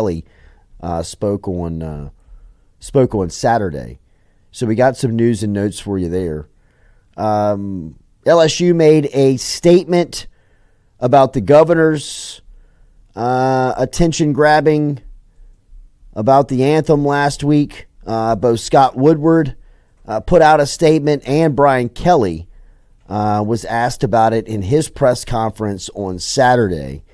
Kelly spoke on Saturday. So we got some news and notes for you there. LSU made a statement about the governor's attention grabbing about the anthem last week. Both Scott Woodward put out a statement, and Brian Kelly was asked about it in his press conference on Saturday.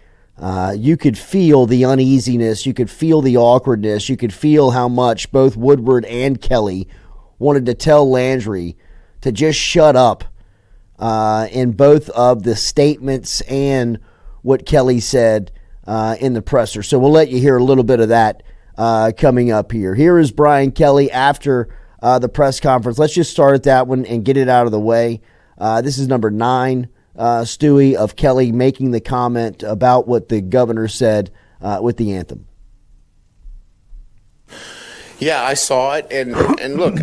You could feel the uneasiness. You could feel the awkwardness. You could feel how much both Woodward and Kelly wanted to tell Landry to just shut up in both of the statements and what Kelly said in the presser. So we'll let you hear a little bit of that coming up here. Here is Brian Kelly after the press conference. Let's just start at that one and get it out of the way. This is number 9, Stewie, of Kelly making the comment about what the governor said with the anthem. Yeah, I saw it, and look,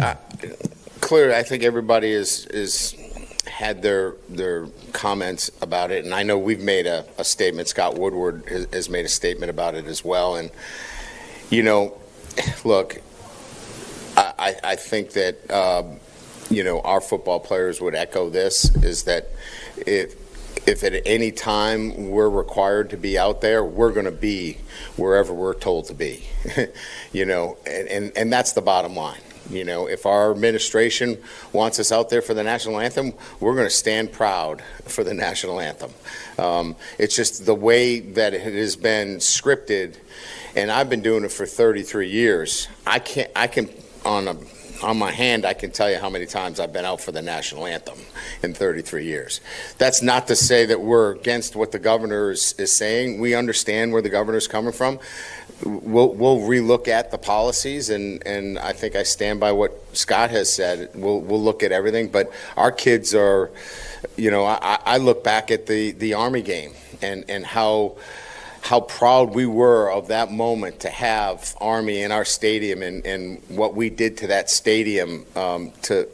clearly, I think everybody is had their comments about it, and I know we've made a statement. Scott Woodward has made a statement about it as well, and look, I think that our football players would echo this: is that if at any time we're required to be out there, we're going to be wherever we're told to be, and that's the bottom line. If our administration wants us out there for the national anthem, we're going to stand proud for the national anthem. It's just the way that it has been scripted, and I've been doing it for 33 years. I can on my hand, I can tell you how many times I've been out for the national anthem in 33 years. That's not to say that we're against what the governor is saying. We understand where the governor's coming from. We'll relook at the policies, and I think I stand by what Scott has said. We'll look at everything, but our kids are, I look back at the Army game and how proud we were of that moment to have Army in our stadium and what we did to that stadium to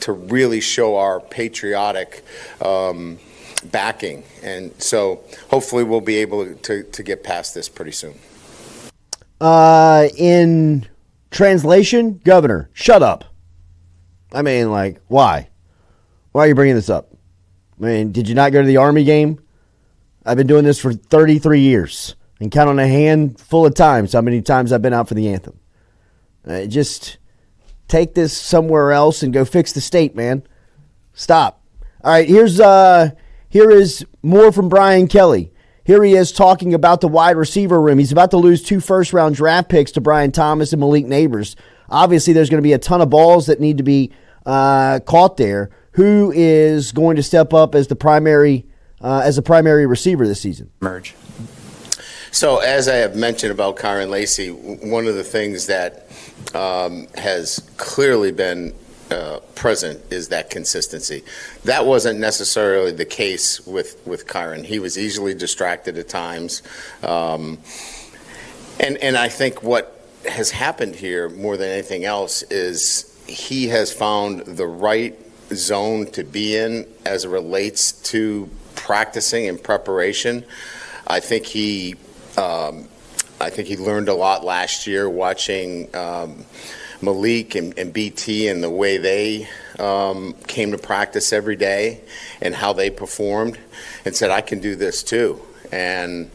really show our patriotic backing. And so hopefully we'll be able to get past this pretty soon. In translation, Governor, shut up. I mean, why? Why are you bringing this up? I mean, did you not go to the Army game? I've been doing this for 33 years and count on a handful of times how many times I've been out for the anthem. Just take this somewhere else and go fix the state, man. Stop. All right, here is more from Brian Kelly. Here he is talking about the wide receiver room. He's about to lose 2 first-round draft picks to Brian Thomas and Malik Neighbors. Obviously, there's going to be a ton of balls that need to be caught there. Who is going to step up as the primary receiver this season? Merge. So as I have mentioned about Kyron Lacy, one of the things that has clearly been present is that consistency. That wasn't necessarily the case with Kyron. He was easily distracted at times. And I think what has happened here more than anything else is he has found the right zone to be in as it relates to practicing and preparation. I think he learned a lot last year watching Malik and BT and the way they came to practice every day and how they performed, and said, I can do this too. And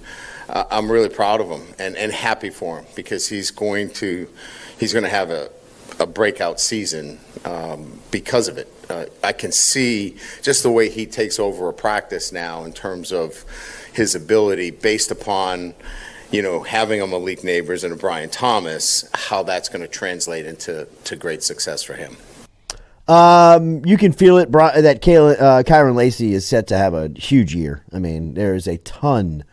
I'm really proud of him and happy for him, because he's going to have a breakout season because of it. I can see just the way he takes over a practice now in terms of his ability, based upon having a Malik Neighbors and a Brian Thomas, how that's going to translate into great success for him. You can feel it that Kyron Lacy is set to have a huge year. I mean, there is a ton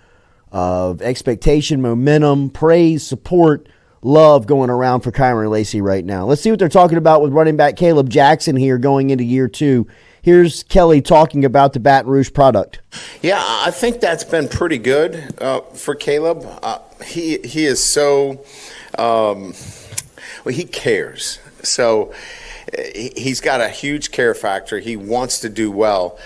of expectation, momentum, praise, support, love going around for Kyron Lacy right now. Let's see what they're talking about with running back Caleb Jackson here going into year 2. Here's Kelly talking about the Baton Rouge product. Yeah, I think that's been pretty good for Caleb. He is so he cares. So he's got a huge care factor. He wants to do well.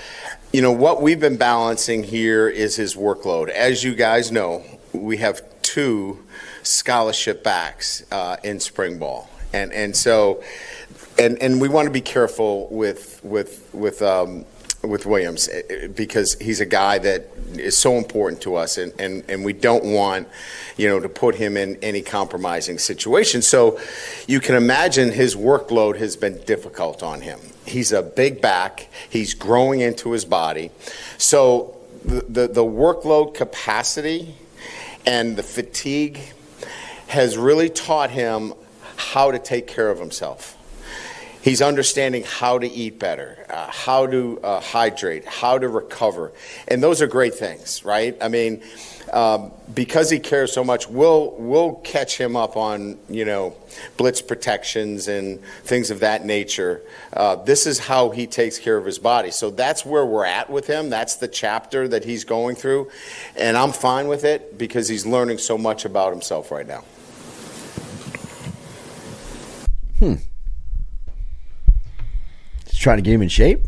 What we've been balancing here is his workload. As you guys know, we have 2 scholarship backs in spring ball. And so we want to be careful with Williams because he's a guy that is so important to us, and we don't want, to put him in any compromising situation. So you can imagine his workload has been difficult on him. He's a big back. He's growing into his body. So the workload capacity and the fatigue has really taught him how to take care of himself. He's understanding how to eat better, how to hydrate, how to recover. And those are great things, right? I mean, because he cares so much, we'll catch him up on, blitz protections and things of that nature. This is how he takes care of his body. So that's where we're at with him. That's the chapter that he's going through. And I'm fine with it because he's learning so much about himself right now. Trying to get him in shape?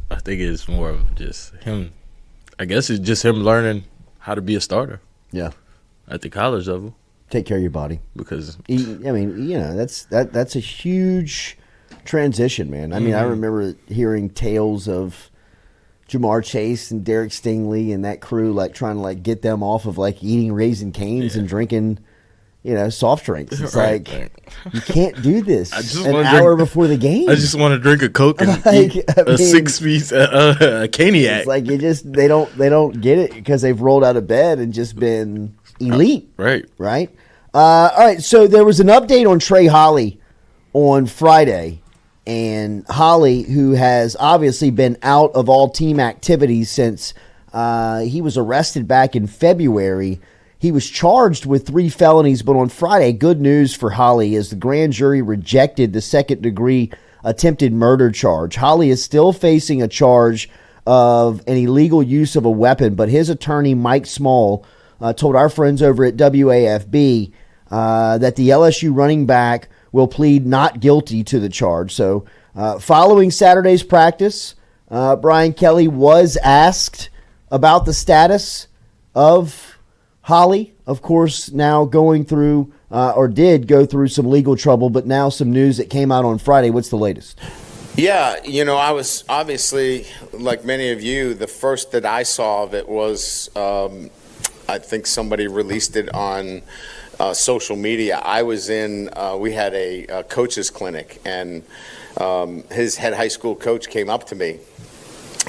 I think it's more of just him. I guess it's just him learning how to be a starter. Yeah. At the college level. Take care of your body. Because that's a huge transition, man. I mean, I remember hearing tales of Jamar Chase and Derek Stingley and that crew trying to get them off of eating Raisin Canes and drinking soft drinks. It's right. You can't do this an hour before the game. I just want to drink a Coke and eat a 6-piece Caniac. It's they don't get it because they've rolled out of bed and just been elite. Right. All right, so there was an update on Trey Holly on Friday. And Holly, who has obviously been out of all team activities since he was arrested back in February. He was charged with 3 felonies, but on Friday, good news for Holly as the grand jury rejected the second-degree attempted murder charge. Holly is still facing a charge of an illegal use of a weapon, but his attorney, Mike Small, told our friends over at WAFB that the LSU running back will plead not guilty to the charge. So following Saturday's practice, Brian Kelly was asked about the status of Holly, of course, now going through, or did go through some legal trouble, but now some news that came out on Friday. What's the latest? Yeah, I was obviously, like many of you, the first that I saw of it was, I think somebody released it on social media. I was we had a coach's clinic, and his head high school coach came up to me,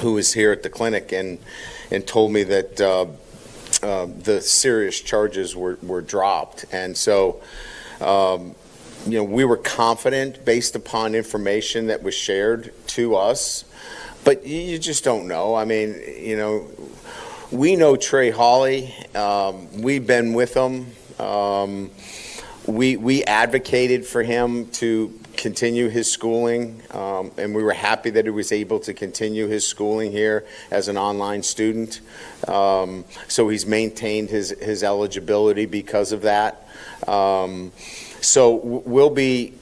who was here at the clinic, and told me that the serious charges were dropped. And so, we were confident based upon information that was shared to us, but you just don't know. I mean, we know Trey Holly. We've been with him. We advocated for him to continue his schooling, and we were happy that he was able to continue his schooling here as an online student. So he's maintained his eligibility because of that. So we'll be,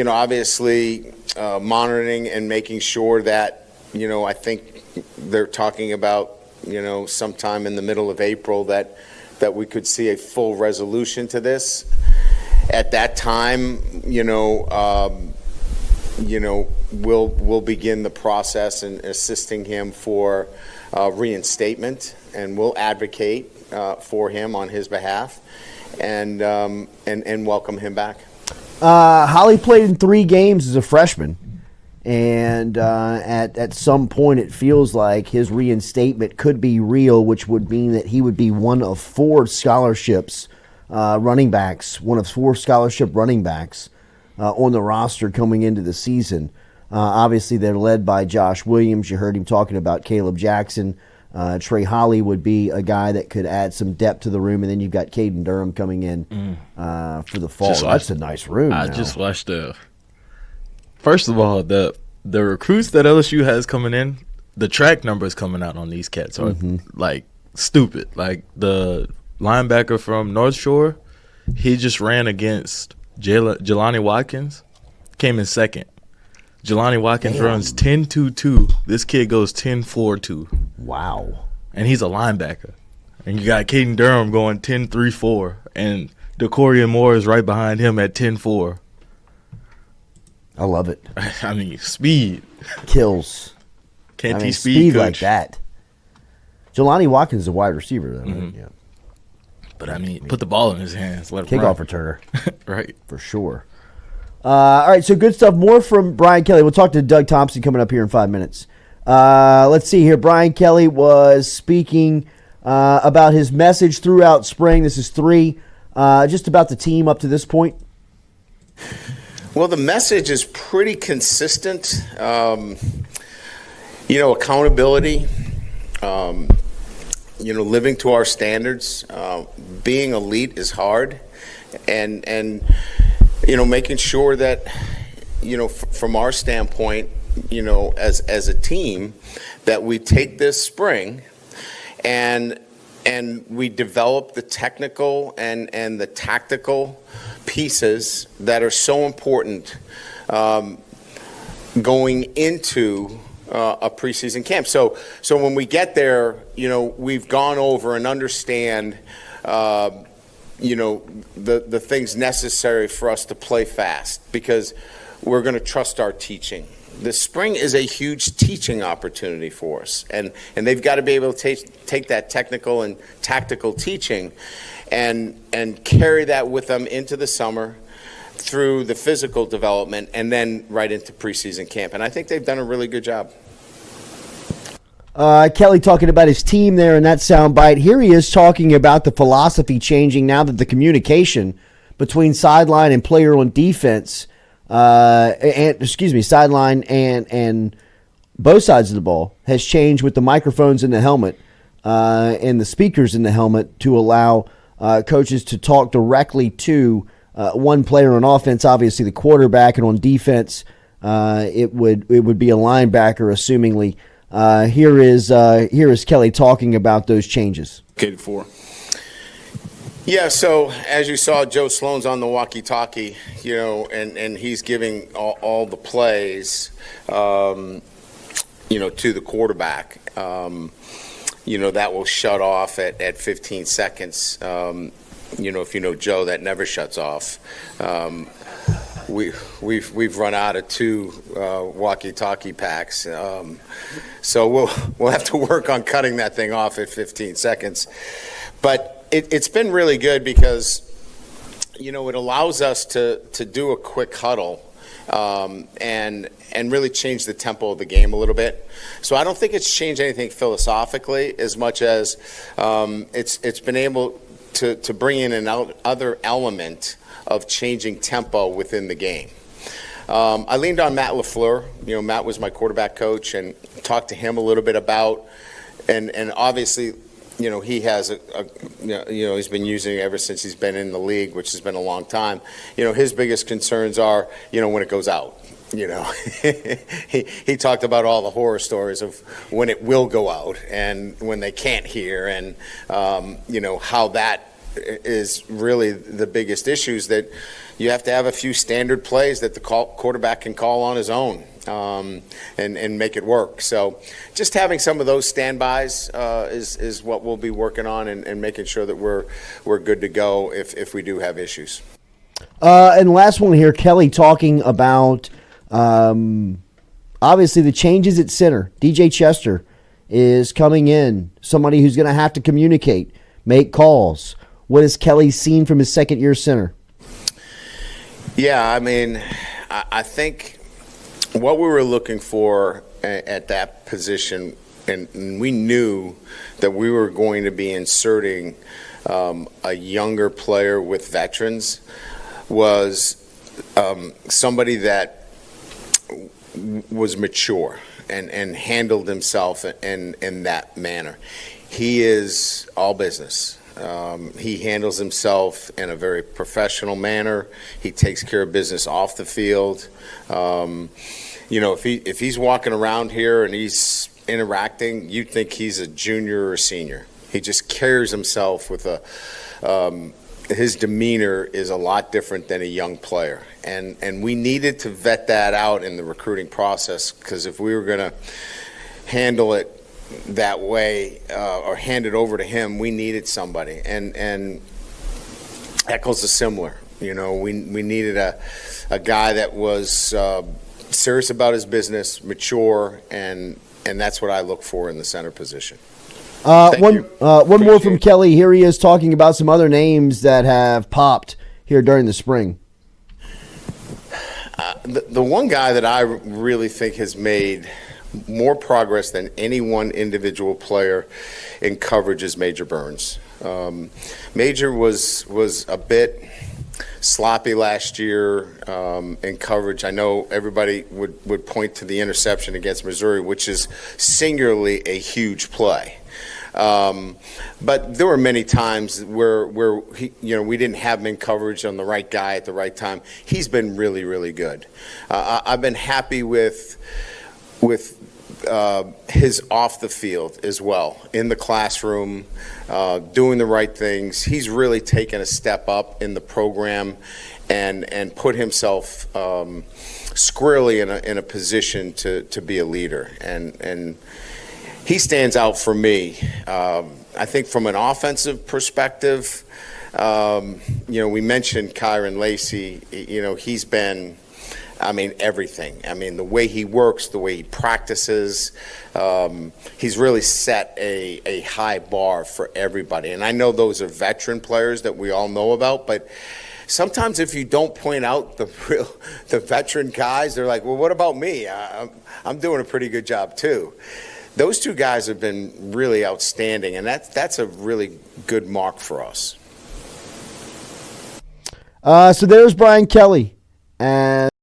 obviously monitoring and making sure that, I think they're talking about, sometime in the middle of April that we could see a full resolution to this. At that time, we'll begin the process in assisting him for reinstatement, and we'll advocate for him on his behalf, and welcome him back. Holly played in 3 games as a freshman, and at some point it feels like his reinstatement could be real, which would mean that he would be one of 4 scholarships running backs, one of 4 scholarship running backs on the roster coming into the season. Obviously, they're led by Josh Williams. You heard him talking about Caleb Jackson. Trey Holly would be a guy that could add some depth to the room, and then you've got Caden Durham coming in for the fall. That's a nice room. I just watched first of all, the recruits that LSU has coming in, the track numbers coming out on these cats are stupid. Like the linebacker from North Shore, he just ran against Jelani Watkins, came in second. Jelani Watkins runs 10.22. This kid goes 10.42. Wow. And he's a linebacker. And you got Caden Durham going 10.34. And DeCorian Moore is right behind him at 10-4. I love it. I mean, speed. Kills. Can't teach speed coach. like that. Jelani Watkins is a wide receiver, though. Right? Yeah. But, I mean, put the ball in his hands. Let him Kickoff run. returner. Right. For sure. All right, so good stuff. More from Brian Kelly. We'll talk to Doug Thompson coming up here in 5 minutes. Let's see here. Brian Kelly was speaking about his message throughout spring. This is 3. Just about the team up to this point. Well, the message is pretty consistent. Accountability, living to our standards. Being elite is hard. And making sure that, from our standpoint, as a team, that we take this spring and we develop the technical and the tactical pieces that are so important going into a preseason camp. So when we get there, we've gone over and understand, the things necessary for us to play fast, because we're going to trust our teaching. The spring is a huge teaching opportunity for us, and they've got to be able to take that technical and tactical teaching and carry that with them into the summer, through the physical development, and then right into preseason camp. And I think they've done a really good job. Kelly talking about his team there in that soundbite. Here he is talking about the philosophy changing now that the communication between sideline and player on defense, sideline and both sides of the ball has changed with the microphones in the helmet and the speakers in the helmet to allow coaches to talk directly to one player on offense, obviously the quarterback, and on defense, it would be a linebacker, assumingly. Here is Kelly talking about those changes. For. Yeah, so as you saw, Joe Sloan's on the walkie-talkie, and he's giving all the plays, to the quarterback. That will shut off at 15 seconds. If you know Joe, that never shuts off. We've run out of 2 walkie-talkie packs, so we'll have to work on cutting that thing off at 15 seconds. But it's been really good because it allows us to do a quick huddle and really change the tempo of the game a little bit. So I don't think it's changed anything philosophically as much as it's been able to bring in another element of changing tempo within the game. I leaned on Matt LaFleur. Matt was my quarterback coach, and talked to him a little bit about, and obviously, he has he's been using it ever since he's been in the league, which has been a long time. His biggest concerns are, when it goes out. He talked about all the horror stories of when it will go out and when they can't hear, and how that is really the biggest issues, that you have to have a few standard plays that the quarterback can call on his own and make it work. So just having some of those standbys is what we'll be working on and making sure that we're good to go if we do have issues. And last one here, Kelly talking about obviously the changes at center. DJ Chester is coming in, somebody who's going to have to communicate, make calls. What has Kelly seen from his second-year center? Yeah, I mean, I think what we were looking for at that position, and we knew that we were going to be inserting a younger player with veterans, was somebody that was mature and handled himself in that manner. He is all business. He handles himself in a very professional manner. He takes care of business off the field. If he's walking around here and he's interacting, you'd think he's a junior or a senior. He just carries himself with his demeanor is a lot different than a young player. And we needed to vet that out in the recruiting process, because if we were going to handle it that way or hand it over to him, we needed somebody. And Eccles is similar. You know, we needed a guy that was serious about his business, mature, and that's what I look for in the center position. One more from Kelly. Here he is talking about some other names that have popped here during the spring. The one guy that I really think has made more progress than any one individual player in coverage is Major Burns. Major was a bit sloppy last year in coverage. I know everybody would point to the interception against Missouri, which is singularly a huge play. But there were many times where he, we didn't have him in coverage on the right guy at the right time. He's been really, really good. I've been happy with his off the field as well, in the classroom, doing the right things. He's really taken a step up in the program and put himself squarely in a position to be a leader. And he stands out for me. I think from an offensive perspective, we mentioned Kyron Lacey. He's been, everything. The way he works, the way he practices, he's really set a high bar for everybody. And I know those are veteran players that we all know about, but sometimes if you don't point out the veteran guys, they're like, well, what about me? I'm doing a pretty good job too. Those two guys have been really outstanding, and that's a really good mark for us. So there's Brian Kelly. And